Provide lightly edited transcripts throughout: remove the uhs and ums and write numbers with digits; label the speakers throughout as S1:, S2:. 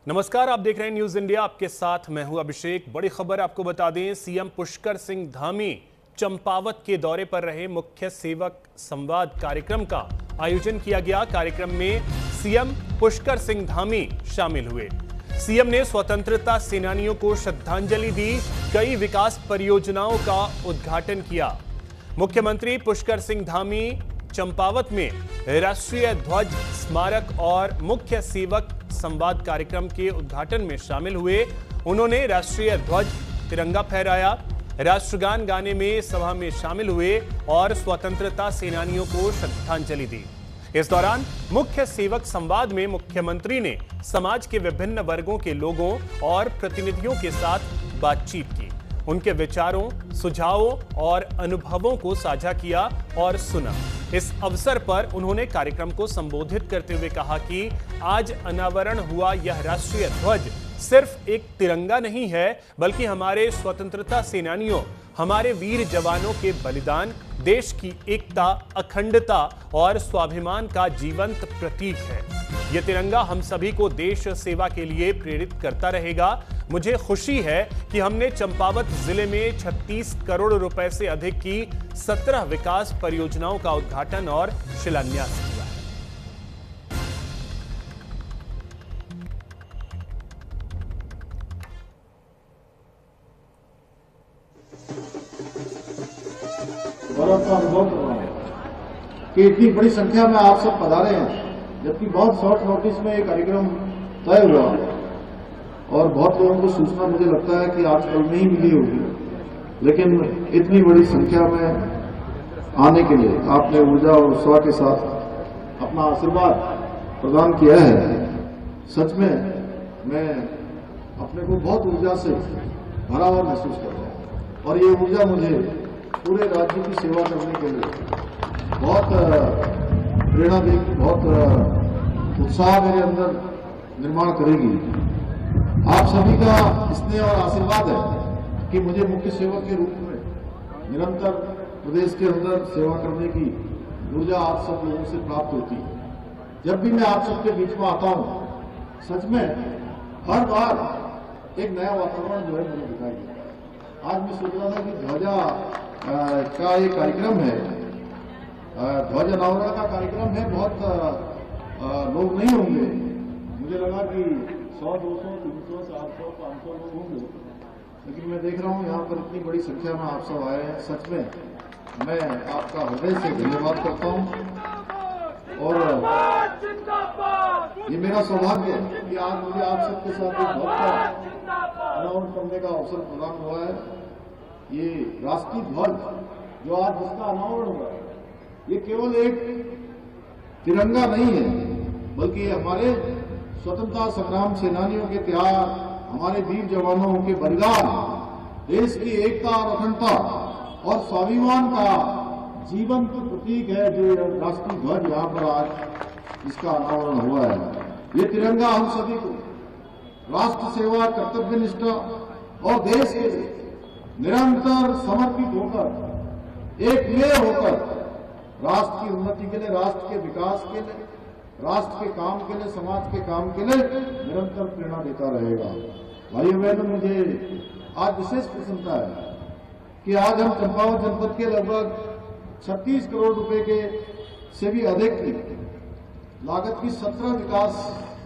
S1: नमस्कार, आप देख रहे हैं न्यूज इंडिया। आपके साथ मैं हूं अभिषेक। बड़ी खबर आपको बता दें, सीएम पुष्कर सिंह धामी चंपावत के दौरे पर रहे। मुख्य सेवक संवाद कार्यक्रम का आयोजन किया गया। कार्यक्रम में सीएम पुष्कर सिंह धामी शामिल हुए। सीएम ने स्वतंत्रता सेनानियों को श्रद्धांजलि दी, कई विकास परियोजनाओं का उद्घाटन किया। मुख्यमंत्री पुष्कर सिंह धामी चंपावत में राष्ट्रीय ध्वज स्मारक और मुख्य सेवक संवाद कार्यक्रम के उद्घाटन में शामिल हुए। उन्होंने राष्ट्रीय ध्वज तिरंगा फहराया, राष्ट्रगान गाने में सभा में शामिल हुए और स्वतंत्रता सेनानियों को श्रद्धांजलि दी। इस दौरान मुख्य सेवक संवाद में मुख्यमंत्री ने समाज के विभिन्न वर्गों के लोगों और प्रतिनिधियों के साथ बातचीत की, उनके विचारों, सुझावों और अनुभवों को साझा किया और सुना। इस अवसर पर उन्होंने कार्यक्रम को संबोधित करते हुए कहा कि आज अनावरण हुआ यह राष्ट्रीय ध्वज सिर्फ एक तिरंगा नहीं है, बल्कि हमारे स्वतंत्रता सेनानियों, हमारे वीर जवानों के बलिदान, देश की एकता, अखंडता और स्वाभिमान का जीवंत प्रतीक है। यह तिरंगा हम सभी को देश सेवा के लिए प्रेरित करता रहेगा। मुझे खुशी है कि हमने चंपावत जिले में 36 करोड़ रुपए से अधिक की 17 विकास परियोजनाओं का उद्घाटन और शिलान्यास किया है।
S2: गौरव का अनुभव कर रहा हूं कि इतनी बड़ी संख्या में आप सब पधारे हैं, जबकि बहुत शॉर्ट नोटिस में ये कार्यक्रम तय हुआ और बहुत लोगों को सूचना मुझे लगता है कि आज कल में ही मिली होगी, लेकिन इतनी बड़ी संख्या में आने के लिए आपने ऊर्जा और उत्साह के साथ अपना आशीर्वाद प्रदान किया है। सच में मैं अपने को बहुत ऊर्जा से भरा हुआ महसूस कर रहा हूं और ये ऊर्जा मुझे पूरे राज्य की सेवा करने के लिए बहुत प्रेरणा देगी, बहुत उत्साह मेरे अंदर निर्माण करेगी। आप सभी का स्नेह और आशीर्वाद है कि मुझे मुख्य सेवक के रूप में निरंतर प्रदेश के अंदर सेवा करने की ऊर्जा आप सब लोगों से प्राप्त होती है। जब भी मैं आप सबके बीच में आता हूं, सच में हर बार एक नया वातावरण जो है मुझे दिखाई देता है। आज मैं सोच रहा था कि ध्वजा का ये कार्यक्रम है, ध्वज अनावरण का कार्यक्रम है, बहुत लोग नहीं होंगे। मुझे लगा कि 100, 200, 300, 400, 500 लोग होंगे, लेकिन मैं देख रहा हूं यहाँ पर इतनी बड़ी संख्या में आप सब आए हैं। सच में मैं आपका हृदय से धन्यवाद करता हूं और ये मेरा सौभाग्य है कि आज मुझे आप सबके साथ एक ध्वज का अनावरण करने का अवसर प्रदान हुआ है। ये राष्ट्रीय ध्वज जो आज जिसका अनावरण हुआ है, ये केवल एक तिरंगा नहीं है, बल्कि ये हमारे स्वतंत्रता संग्राम सेनानियों के त्याग, हमारे वीर जवानों के बलिदान, देश की एकता और अखंडता और स्वाभिमान का जीवंत प्रतीक है। जो राष्ट्रीय ध्वज यहाँ पर आज इसका अनावरण हुआ है, ये तिरंगा हम सभी को राष्ट्र सेवा, कर्तव्य निष्ठा और देश के लिए निरंतर समर्पित होकर, एक में होकर राष्ट्र की उन्नति के लिए, राष्ट्र के विकास के लिए, राष्ट्र के काम के लिए, समाज के काम के लिए निरंतर प्रेरणा देता रहेगा। भाइयों बहनों, मुझे आज विशेष प्रसन्नता है कि आज हम चंपावत जनपद के लगभग 36 करोड़ रुपए के से भी अधिक की लागत की 17 विकास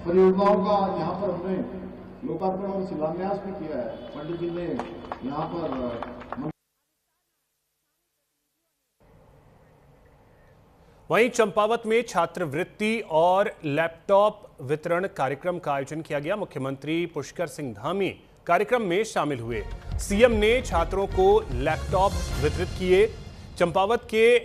S2: परियोजनाओं का यहाँ पर हमने लोकार्पण और शिलान्यास भी किया है। पंडित जी ने यहाँ पर
S1: वहीं चंपावत में छात्रवृत्ति और लैपटॉप वितरण कार्यक्रम का आयोजन किया गया। मुख्यमंत्री पुष्कर सिंह धामी कार्यक्रम में शामिल हुए। सीएम ने छात्रों को लैपटॉप वितरित किए। चंपावत के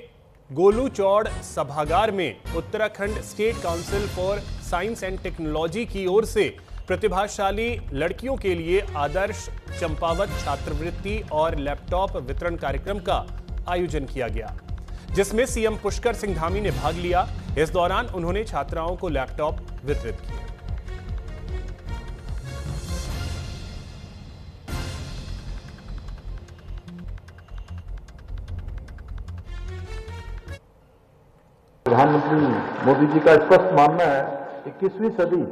S1: गोलू चौड़ सभागार में Uttarakhand state council for science and technology की ओर से प्रतिभाशाली लड़कियों के लिए आदर्श चंपावत छात्रवृत्ति और लैपटॉप वितरण कार्यक्रम का आयोजन किया गया, जिसमें सीएम पुष्कर सिंह धामी ने भाग लिया। इस दौरान उन्होंने छात्राओं को लैपटॉप वितरित किए।
S3: प्रधानमंत्री मोदी जी का स्पष्ट मानना है 21वीं सदी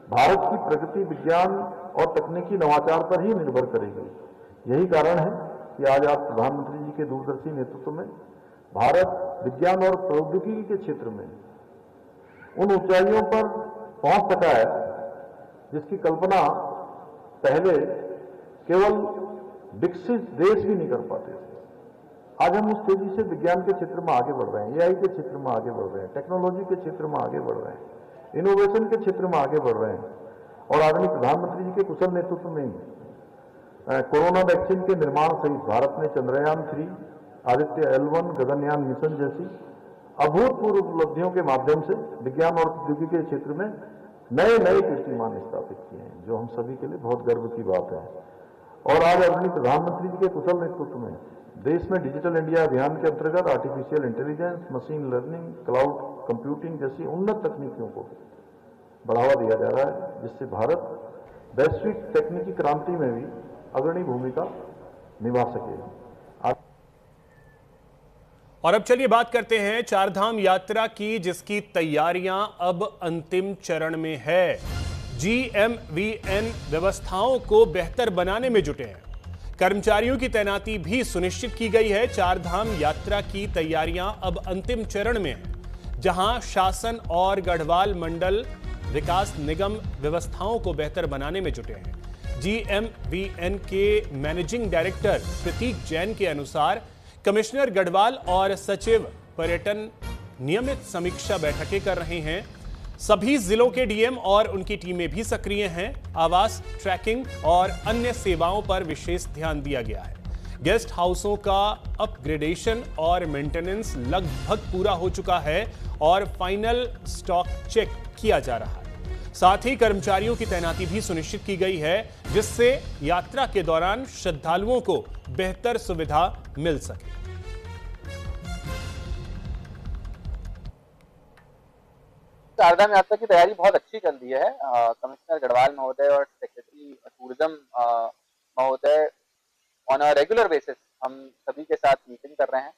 S2: भारत की प्रगति विज्ञान और तकनीकी नवाचार पर ही निर्भर करेगी। यही कारण है कि आज आप प्रधानमंत्री जी के दूरदर्शी नेतृत्व में भारत विज्ञान और प्रौद्योगिकी के क्षेत्र में उन ऊंचाइयों पर पहुंच सका है जिसकी कल्पना पहले केवल विकसित देश भी नहीं कर पाते थे। आज हम उस तेजी से विज्ञान के क्षेत्र में आगे बढ़ रहे हैं, एआई के क्षेत्र में आगे बढ़ रहे हैं, टेक्नोलॉजी के क्षेत्र में आगे बढ़ रहे हैं, इनोवेशन के क्षेत्र में आगे बढ़ रहे हैं और आदरणीय प्रधानमंत्री जी के कुशल नेतृत्व में कोरोना वैक्सीन के निर्माण सहित भारत ने चंद्रयान 3, आदित्य L1 गगनयान मिशन जैसी अभूतपूर्व उपलब्धियों के माध्यम से विज्ञान और प्रौद्योगिकी के क्षेत्र में नए नए कीर्तिमान स्थापित किए हैं, जो हम सभी के लिए बहुत गर्व की बात है। और आज आदरणीय प्रधानमंत्री जी के कुशल नेतृत्व में देश में डिजिटल इंडिया अभियान के अंतर्गत artificial intelligence, machine learning, cloud computing जैसी उन्नत तकनीकों को बढ़ावा दिया जा रहा है, जिससे भारत वैश्विक तकनीकी क्रांति में भी अग्रणी भूमिका निभा सके।
S1: और अब चलिए बात करते हैं चारधाम यात्रा की, जिसकी तैयारियां अब अंतिम चरण में है। GMVN व्यवस्थाओं को बेहतर बनाने में जुटे हैं। कर्मचारियों की तैनाती भी सुनिश्चित की गई है। चारधाम यात्रा की तैयारियां अब अंतिम चरण में है, जहां शासन और गढ़वाल मंडल विकास निगम व्यवस्थाओं को बेहतर बनाने में जुटे हैं। GMVN के मैनेजिंग डायरेक्टर प्रतीक जैन के अनुसार कमिश्नर गढ़वाल और सचिव पर्यटन नियमित समीक्षा बैठकें कर रहे हैं। सभी जिलों के डीएम और उनकी टीमें भी सक्रिय हैं। आवास, ट्रैकिंग और अन्य सेवाओं पर विशेष ध्यान दिया गया है। गेस्ट हाउसों का अपग्रेडेशन और मेंटेनेंस लगभग पूरा हो चुका है और फाइनल स्टॉक चेक किया जा रहा है। साथ ही कर्मचारियों की तैनाती भी सुनिश्चित की गई है, जिससे यात्रा के दौरान श्रद्धालुओं को बेहतर सुविधा मिल सके।
S3: चारधाम यात्रा की तैयारी बहुत अच्छी चल रही है। कमिश्नर गढ़वाल महोदय और सेक्रेटरी टूरिज्म महोदय ऑन अ रेगुलर बेसिस हम सभी के साथ मीटिंग कर रहे हैं।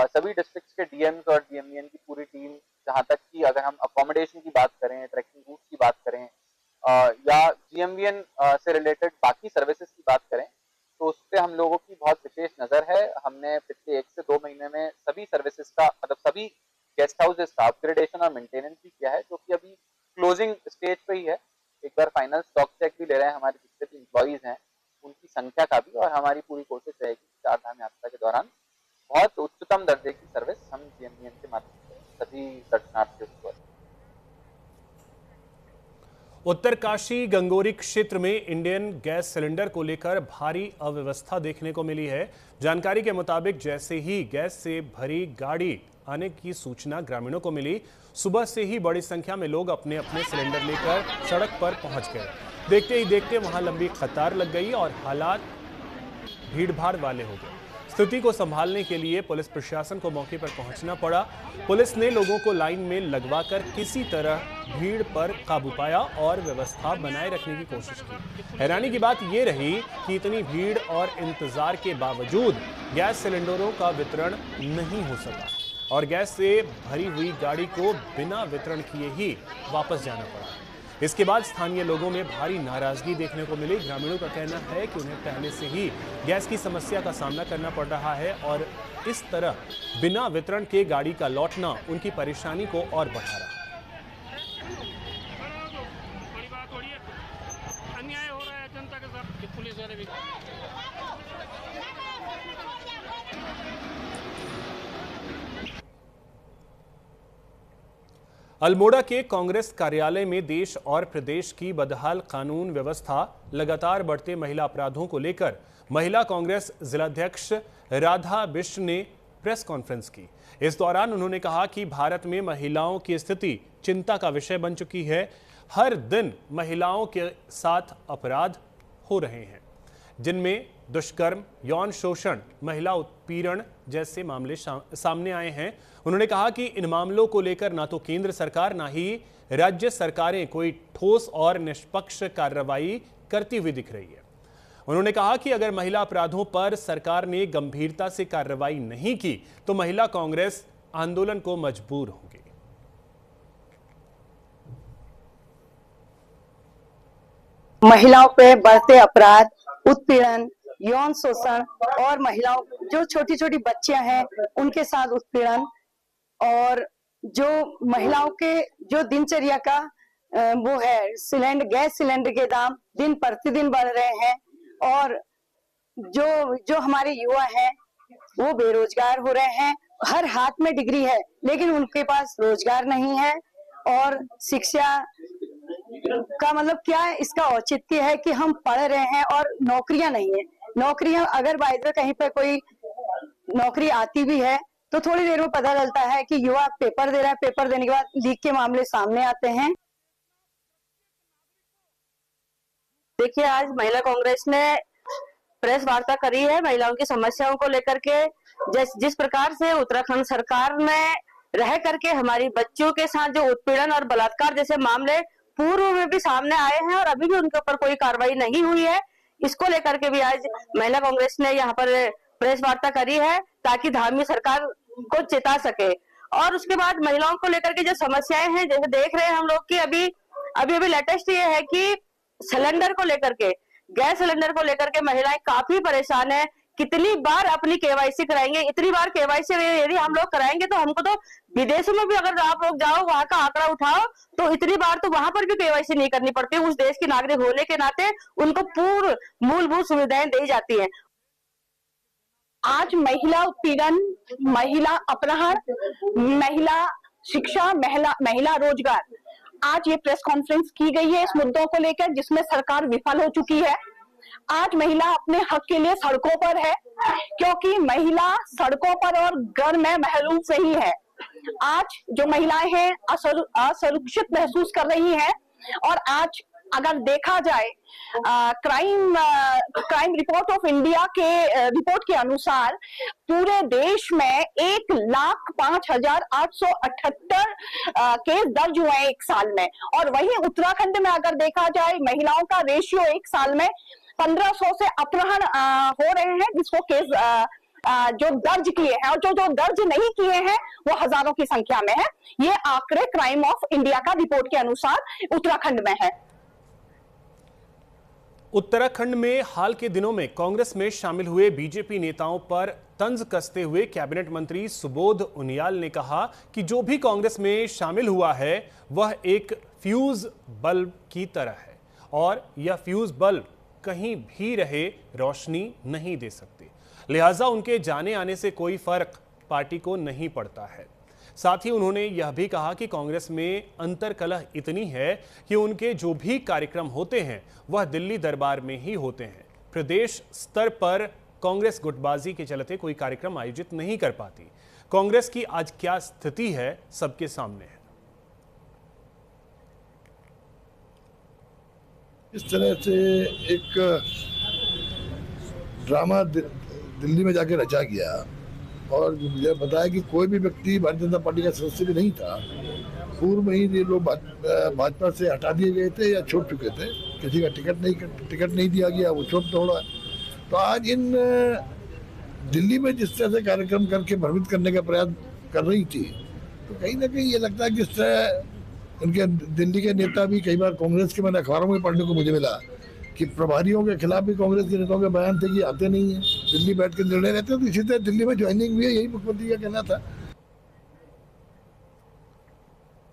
S3: सभी डिस्ट्रिक्ट्स के डीएम्स और डीएमवीएन की पूरी टीम, जहां तक कि अगर हम अकोमोडेशन की बात करें, ट्रैकिंग रूट की बात करें या जीएमवीएन से रिलेटेड बाकी सर्विसेज की बात करें, तो उस पर हम लोगों की बहुत विशेष नजर है। हमने पिछले 1 से 2 महीने में सभी सर्विसेज का, मतलब सभी गेस्ट हाउसेज का अपग्रेडेशन और मेंटेनेंस भी किया है, जो कि अभी क्लोजिंग स्टेज पे ही है। एक बार फाइनल स्टॉक चेक भी ले रहे हैं हमारे जितने भी एम्प्लॉइज हैं, उनकी संख्या का भी, और हमारी पूरी कोशिश रहेगी कि चारधाम यात्रा के दौरान बहुत उच्चतम दर्जे की सर्विस हम जीएमवीएन के माध्यम से सभी दर्शनार्थियों को।
S1: उत्तरकाशी गंगोरी क्षेत्र में इंडियन गैस सिलेंडर को लेकर भारी अव्यवस्था देखने को मिली है। जानकारी के मुताबिक जैसे ही गैस से भरी गाड़ी आने की सूचना ग्रामीणों को मिली, सुबह से ही बड़ी संख्या में लोग अपने अपने सिलेंडर लेकर सड़क पर पहुंच गए। देखते ही देखते वहां लंबी कतार लग गई और हालात भीड़भाड़ वाले हो गए। स्थिति को संभालने के लिए पुलिस प्रशासन को मौके पर पहुंचना पड़ा। पुलिस ने लोगों को लाइन में लगवाकर किसी तरह भीड़ पर काबू पाया और व्यवस्था बनाए रखने की कोशिश की। हैरानी की बात यह रही कि इतनी भीड़ और इंतजार के बावजूद गैस सिलेंडरों का वितरण नहीं हो सका और गैस से भरी हुई गाड़ी को बिना वितरण किए ही वापस जाना पड़ा। इसके बाद स्थानीय लोगों में भारी नाराजगी देखने को मिली। ग्रामीणों का कहना है कि उन्हें पहले से ही गैस की समस्या का सामना करना पड़ रहा है और इस तरह बिना वितरण के गाड़ी का लौटना उनकी परेशानी को और बढ़ा रहा है।
S4: अन्याय हो रहा है जनता के साथ, पुलिस वाले भी।
S1: अल्मोड़ा के कांग्रेस कार्यालय में देश और प्रदेश की बदहाल कानून व्यवस्था, लगातार बढ़ते महिला अपराधों को लेकर महिला कांग्रेस जिलाध्यक्ष राधा बिष्ट ने प्रेस कॉन्फ्रेंस की। इस दौरान उन्होंने कहा कि भारत में महिलाओं की स्थिति चिंता का विषय बन चुकी है। हर दिन महिलाओं के साथ अपराध हो रहे हैं, जिनमें दुष्कर्म, यौन शोषण, महिला उत्पीड़न जैसे मामले सामने आए हैं। उन्होंने कहा कि इन मामलों को लेकर ना तो केंद्र सरकार ना ही राज्य सरकारें कोई ठोस और निष्पक्ष कार्रवाई करती हुई दिख रही है। उन्होंने कहा कि अगर महिला अपराधों पर सरकार ने गंभीरता से कार्रवाई नहीं की तो महिला कांग्रेस आंदोलन को मजबूर होगी।
S5: महिलाओं पे बढ़ते अपराध, उत्पीड़न, यौन शोषण और महिलाओं जो छोटी छोटी बच्चियां हैं उनके साथ उत्पीड़न और जो महिलाओं के जो दिनचर्या का वो है गैस सिलेंडर के दाम दिन प्रतिदिन बढ़ रहे हैं और जो हमारे युवा हैं वो बेरोजगार हो रहे हैं। हर हाथ में डिग्री है लेकिन उनके पास रोजगार नहीं है और शिक्षा का मतलब क्या है, इसका औचित्य है कि हम पढ़ रहे हैं और नौकरियां नहीं है। नौकरियां अगर बाय द वे कहीं पर कोई नौकरी आती भी है तो थोड़ी देर में पता चलता है कि युवा पेपर दे रहा है, पेपर देने के बाद लीक के मामले सामने आते हैं। देखिए, आज महिला कांग्रेस ने प्रेस वार्ता करी है महिलाओं की समस्याओं को लेकर के। जिस प्रकार से उत्तराखंड सरकार में रह करके हमारी बच्चियों के साथ जो उत्पीड़न और बलात्कार जैसे मामले पूर्व में भी सामने आए हैं और अभी भी उनके ऊपर कोई कार्रवाई नहीं हुई है, इसको लेकर के भी आज महिला कांग्रेस ने यहाँ पर प्रेस वार्ता करी है ताकि धामी सरकार को चेता सके। और उसके बाद महिलाओं को लेकर के जो समस्याएं हैं, जैसे देख रहे हैं हम लोग की अभी लेटेस्ट ये है कि सिलेंडर को लेकर के, गैस सिलेंडर को लेकर के महिलाएं काफी परेशान है। कितनी बार अपनी केवाईसी कराएंगे, इतनी बार केवाईसी यदि हम लोग कराएंगे तो हमको तो विदेशों में भी अगर आप लोग जाओ वहां का आंकड़ा उठाओ तो इतनी बार तो वहां पर भी केवाईसी नहीं करनी पड़ती। उस देश के नागरिक होने के नाते उनको पूर्ण मूलभूत सुविधाएं दी जाती है। आज महिला उत्पीड़न, महिला अपहरण, महिला शिक्षा, महिला रोजगार, आज ये प्रेस कॉन्फ्रेंस की गई है इस मुद्दों को लेकर जिसमें सरकार विफल हो चुकी है। आज महिला अपने हक के लिए सड़कों पर है क्योंकि महिला सड़कों पर और घर में महरूम नहीं है। आज जो महिलाएं हैं असुरक्षित महसूस कर रही हैं और आज अगर देखा जाए क्राइम रिपोर्ट ऑफ इंडिया के रिपोर्ट के अनुसार पूरे देश में 1,05,878 केस दर्ज हुए हैं एक साल में और वहीं उत्तराखंड में अगर देखा जाए महिलाओं का रेशियो एक साल में 1500 से अपहरण हो रहे हैं जिसको केस जो दर्ज किए हैं और जो दर्ज नहीं किए हैं वो हजारों की संख्या में है। ये आंकड़े क्राइम ऑफ इंडिया का रिपोर्ट के अनुसार उत्तराखंड में है।
S1: उत्तराखंड में हाल के दिनों में कांग्रेस में शामिल हुए बीजेपी नेताओं पर तंज कसते हुए कैबिनेट मंत्री सुबोध उनियाल ने कहा कि जो भी कांग्रेस में शामिल हुआ है वह एक फ्यूज बल्ब की तरह है और यह फ्यूज बल्ब कहीं भी रहे रोशनी नहीं दे सकते, लिहाजा उनके जाने आने से कोई फर्क पार्टी को नहीं पड़ता है। साथ ही उन्होंने यह भी कहा कि कांग्रेस में अंतर्कलह इतनी है कि उनके जो भी कार्यक्रम होते हैं वह दिल्ली दरबार में ही होते हैं। प्रदेश स्तर पर कांग्रेस गुटबाजी के चलते कोई कार्यक्रम आयोजित नहीं कर पाती। कांग्रेस की आज क्या स्थिति है सबके सामने है।
S6: इस तरह से एक ड्रामा दिल्ली में जाके रचा गया और मुझे बताया कि कोई भी व्यक्ति भारतीय जनता पार्टी का सदस्य भी नहीं था। पूर्व में ही ये लोग भाजपा से हटा दिए गए थे या छोड़ चुके थे, किसी का टिकट नहीं दिया गया, वो छोड़ छोड़ा। तो आज इन दिल्ली में जिस तरह से कार्यक्रम करके भ्रमित करने का प्रयास कर रही थी, तो कहीं ना कहीं ये लगता है कि जिस तरह उनके दिल्ली के नेता भी कई बार कांग्रेस के, मैंने अखबारों में पढ़ने को मुझे मिला कि प्रभारियों के खिलाफ भी कांग्रेस के नेताओं के बयान थे कि आते नहीं है, दिल्ली बैठ के निर्णय लेते हैं। तो इसी तरह दिल्ली में ज्वाइनिंग हुई है, यही मुख्यमंत्री का कहना था।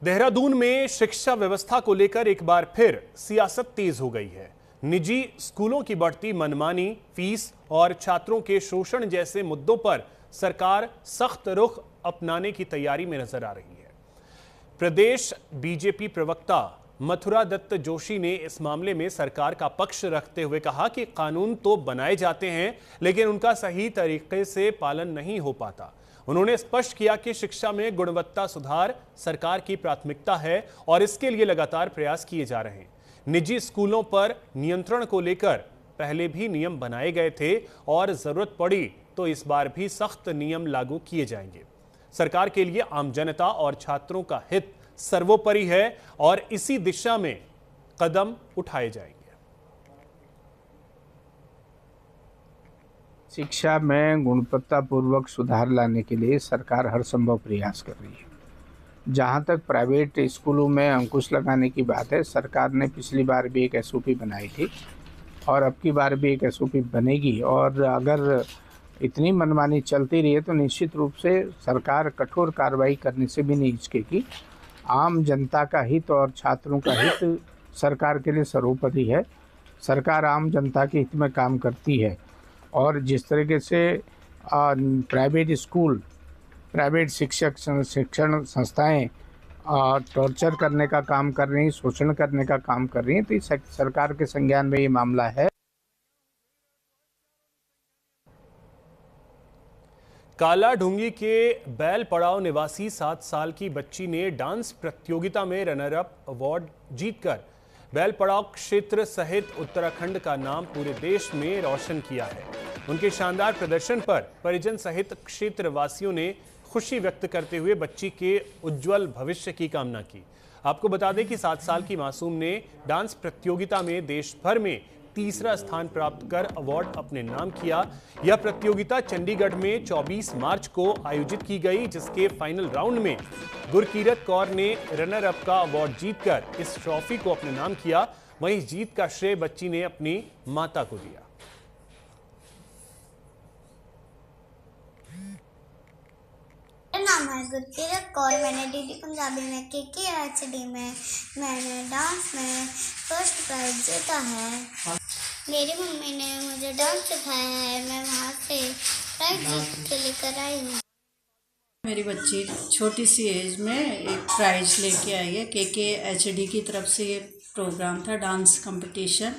S1: देहरादून में शिक्षा व्यवस्था को लेकर एक बार फिर सियासत तेज हो गई है। निजी स्कूलों की बढ़ती मनमानी, फीस और छात्रों के शोषण जैसे मुद्दों पर सरकार सख्त रुख अपनाने की तैयारी में नजर आ रही है। प्रदेश बीजेपी प्रवक्ता मथुरा दत्त जोशी ने इस मामले में सरकार का पक्ष रखते हुए कहा कि कानून तो बनाए जाते हैं लेकिन उनका सही तरीके से पालन नहीं हो पाता। उन्होंने स्पष्ट किया कि शिक्षा में गुणवत्ता सुधार सरकार की प्राथमिकता है और इसके लिए लगातार प्रयास किए जा रहे हैं। निजी स्कूलों पर नियंत्रण को लेकर पहले भी नियम बनाए गए थे और जरूरत पड़ी तो इस बार भी सख्त नियम लागू किए जाएंगे। सरकार के लिए आम जनता और छात्रों का हित सर्वोपरि है और इसी दिशा में कदम उठाए जाएंगे।
S7: शिक्षा में गुणवत्तापूर्वक सुधार लाने के लिए सरकार हर संभव प्रयास कर रही है। जहाँ तक प्राइवेट स्कूलों में अंकुश लगाने की बात है, सरकार ने पिछली बार भी एक एसओपी बनाई थी और अब की बार भी एक एसओपी बनेगी। और अगर इतनी मनमानी चलती रही है तो निश्चित रूप से सरकार कठोर कार्रवाई करने से भी नहीं हिचकेगी। आम जनता का हित और छात्रों का हित सरकार के लिए सर्वोपरि है। सरकार आम जनता के हित में काम करती है और जिस तरीके से प्राइवेट स्कूल, प्राइवेट शिक्षण संस्थाएं टॉर्चर करने का काम कर रही हैं, शोषण करने का काम कर रही हैं, तो इस सरकार के संज्ञान में ये मामला है।
S1: काला ढूंगी के बैल पड़ाव निवासी 7 साल की बच्ची ने डांस प्रतियोगिता में रनर अप अवार्ड जीतकर बैल पड़ाव क्षेत्र सहित उत्तराखंड का नाम पूरे देश में रोशन किया है। उनके शानदार प्रदर्शन पर परिजन सहित क्षेत्रवासियों ने खुशी व्यक्त करते हुए बच्ची के उज्जवल भविष्य की कामना की। आपको बता दें कि 7 साल की मासूम ने डांस प्रतियोगिता में देश भर में तीसरा स्थान प्राप्त कर अवार्ड अपने नाम किया। यह प्रतियोगिता चंडीगढ़ में 24 मार्च को आयोजित की गई, जिसके फाइनल राउंड में गुरकीरत कौर ने रनर अप का अवार्ड जीतकर इस ट्रॉफी को अपने नाम किया। वहीं इस जीत का श्रेय बच्ची ने अपनी माता को दिया।
S8: मेरा नाम है गुरकीरत कौर। मैंने डीडी पंजाबी में KKHD में मैंने डांस में फर्स्ट प्राइज जीता है। मेरी मम्मी ने मुझे डांस सिखाया है, मैं वहाँ से प्राइज जीत के लेकर आई हूँ।
S9: मेरी बच्ची छोटी सी एज में एक प्राइज लेके आई है। KKHD की तरफ से ये प्रोग्राम था डांस कंपटीशन,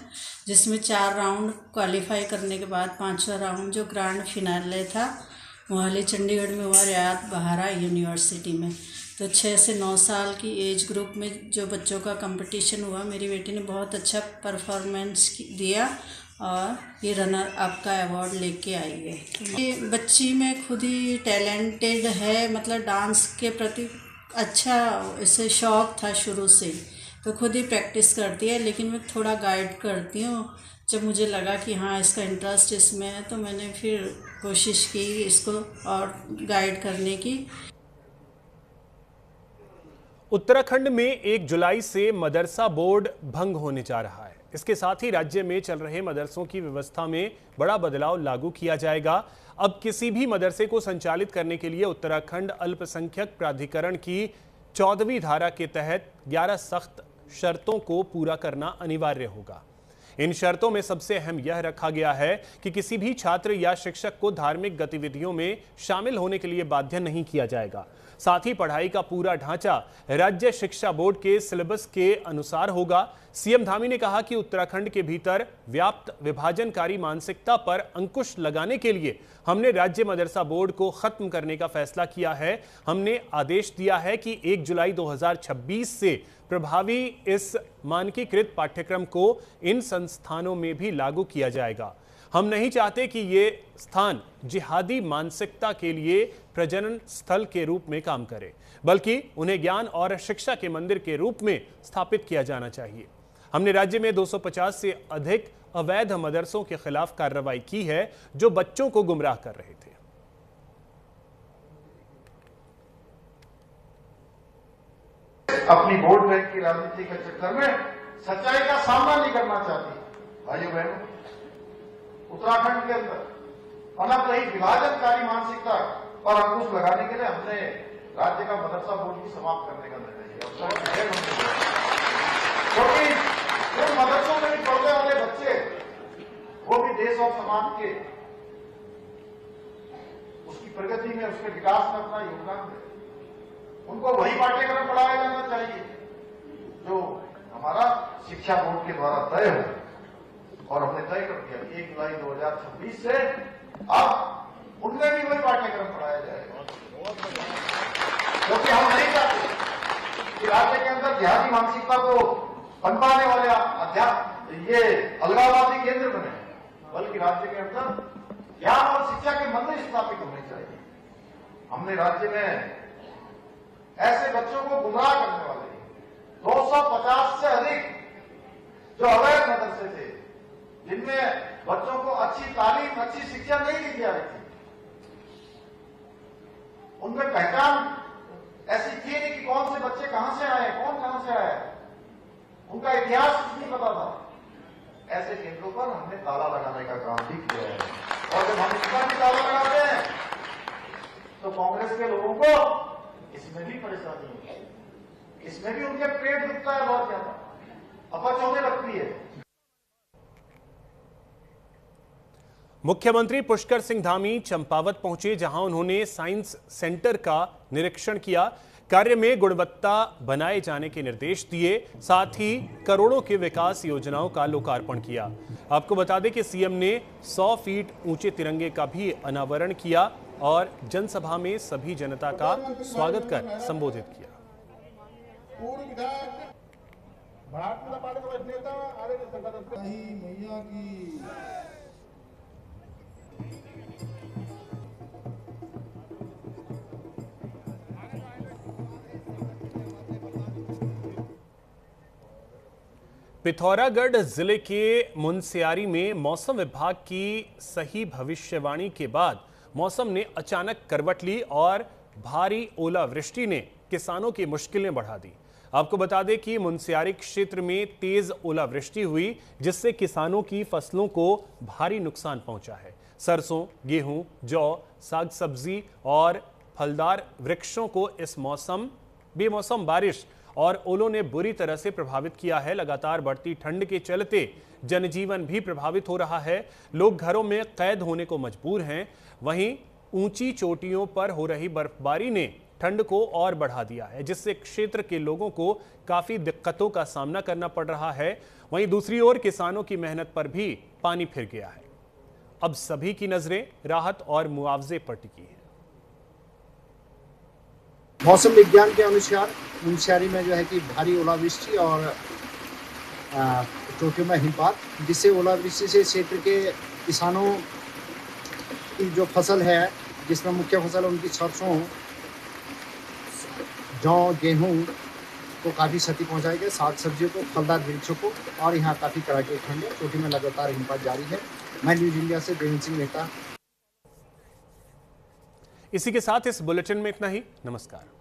S9: जिसमें 4 राउंड क्वालिफाई करने के बाद 5वां राउंड जो ग्रैंड फिनाले था मोहाली चंडीगढ़ में हुआ, रियात बहारा यूनिवर्सिटी में। तो 6 से 9 साल की एज ग्रुप में जो बच्चों का कंपटीशन हुआ, मेरी बेटी ने बहुत अच्छा परफॉर्मेंस दिया और ये रनर अप का अवार्ड लेके आई है। ये बच्ची में खुद ही टैलेंटेड है, मतलब डांस के प्रति अच्छा इसे शौक़ था शुरू से, तो खुद ही प्रैक्टिस करती है। लेकिन मैं थोड़ा गाइड करती हूँ। जब मुझे लगा कि हाँ इसका इंटरेस्ट इसमें है, तो मैंने फिर कोशिश की इसको और गाइड करने की।
S1: उत्तराखंड में 1 जुलाई से मदरसा बोर्ड भंग होने जा रहा है। इसके साथ ही राज्य में चल रहे मदरसों की व्यवस्था में बड़ा बदलाव लागू किया जाएगा। अब किसी भी मदरसे को संचालित करने के लिए उत्तराखंड अल्पसंख्यक प्राधिकरण की 14वीं धारा के तहत 11 सख्त शर्तों को पूरा करना अनिवार्य होगा। इन शर्तों में सबसे अहम यह रखा गया है कि किसी भी छात्र या शिक्षक को धार्मिक गतिविधियों में शामिल होने के लिए बाध्य नहीं किया जाएगा। साथ ही पढ़ाई का पूरा ढांचा राज्य शिक्षा बोर्ड के सिलेबस के अनुसार होगा। सीएम धामी ने कहा कि उत्तराखंड के भीतर व्याप्त विभाजनकारी मानसिकता पर अंकुश लगाने के लिए हमने राज्य मदरसा बोर्ड को खत्म करने का फैसला किया है। हमने आदेश दिया है कि 1 जुलाई 2026 से प्रभावी इस मानकीकृत पाठ्यक्रम को इन संस्थानों में भी लागू किया जाएगा। हम नहीं चाहते कि ये स्थान जिहादी मानसिकता के लिए प्रजनन स्थल के रूप में काम करे, बल्कि उन्हें ज्ञान और शिक्षा के मंदिर के रूप में स्थापित किया जाना चाहिए। हमने राज्य में 250 से अधिक अवैध मदरसों के खिलाफ कार्रवाई की है जो बच्चों को गुमराह कर रहे थे।
S2: अपनी वोट बैंक की राजनीति के चक्कर में सच्चाई का सामना नहीं करना चाहती। भाइयों बहनों, उत्तराखंड के अंदर पनप रही विभाजनकारी मानसिकता पर अंकुश लगाने के लिए हमने राज्य का मदरसा बोर्ड भी समाप्त करने का निर्णय लिया। क्योंकि उन मदरसों में भी पढ़ने वाले बच्चे वो भी देश और समाज के उसकी प्रगति में, उसके विकास में अपना योगदान दें। उनको वही पाठ्यक्रम पढ़ाया जाना चाहिए जो हमारा शिक्षा बोर्ड के द्वारा तय हो, और हमने तय कर दिया 1 जुलाई 2026 से अब उनमें भी वही पाठ्यक्रम पढ़ाया जाएगा। क्योंकि हम नहीं चाहते कि राज्य के अंदर जिहादी मानसिकता को पनपाने वाले ये अलगाववादी केंद्र बने, बल्कि राज्य के अंदर ज्ञान और शिक्षा के मंदिर स्थापित होने चाहिए। हमने राज्य में ऐसे बच्चों को गुमराह करने वाले 250 से अधिक जो अवैध मदरसे थे, जिनमें बच्चों को अच्छी तालीम, अच्छी शिक्षा नहीं दी जा रही थी, उनमें पहचान ऐसी थी नहीं कि कौन से बच्चे कहां से आए, कौन कहां से आए, उनका इतिहास कुछ नहीं पता था। ऐसे केंद्रों पर हमने ताला लगाने का काम भी किया है। और जब हम इसका भी ताला लगाते हैं तो कांग्रेस के लोगों को इसमें भी परेशानी होती है, इसमें भी उनके पेट दुखता है, बहुत ज्यादा अपच होने लगती है।
S1: मुख्यमंत्री पुष्कर सिंह धामी चंपावत पहुंचे, जहां उन्होंने साइंस सेंटर का निरीक्षण किया, कार्य में गुणवत्ता बनाए जाने के निर्देश दिए, साथ ही करोड़ों की विकास योजनाओं का लोकार्पण किया। आपको बता दें कि सीएम ने 100 फीट ऊंचे तिरंगे का भी अनावरण किया और जनसभा में सभी जनता का स्वागत कर संबोधित किया। पिथौरागढ़ जिले के मुनस्यारी में मौसम विभाग की सही भविष्यवाणी के बाद मौसम ने अचानक करवट ली और भारी ओलावृष्टि ने किसानों की मुश्किलें बढ़ा दी। आपको बता दें कि मुनस्यारी क्षेत्र में तेज ओलावृष्टि हुई, जिससे किसानों की फसलों को भारी नुकसान पहुंचा है। सरसों, गेहूं, जौ, साग सब्जी और फलदार वृक्षों को इस बेमौसम बारिश और ओलों ने बुरी तरह से प्रभावित किया है। लगातार बढ़ती ठंड के चलते जनजीवन भी प्रभावित हो रहा है। लोग घरों में कैद होने को मजबूर हैं। वहीं ऊंची चोटियों पर हो रही बर्फबारी ने ठंड को और बढ़ा दिया है, जिससे क्षेत्र के लोगों को काफी दिक्कतों का सामना करना पड़ रहा है। वहीं दूसरी ओर किसानों की मेहनत पर भी पानी फिर गया है। अब सभी की नजरें राहत और मुआवजे पर टिकी है।
S10: मौसम विज्ञान के अनुसार मुनस्यारी में जो है कि भारी ओलावृष्टि और चोटियों में हिमपात, जिससे ओलावृष्टि से क्षेत्र के किसानों की जो फसल है, जिसमें मुख्य फसल उनकी सरसों, जौ, गेहूं को काफ़ी क्षति पहुंचाई गई, साग सब्जियों को, फलदार वृक्षों को, और यहाँ काफ़ी कड़ाके की ठंड है। चोटी में लगातार हिमपात जारी है। मैं न्यूज इंडिया से देवेंद्र सिंह मेहता।
S1: इसी के साथ इस बुलेटिन में इतना ही। नमस्कार।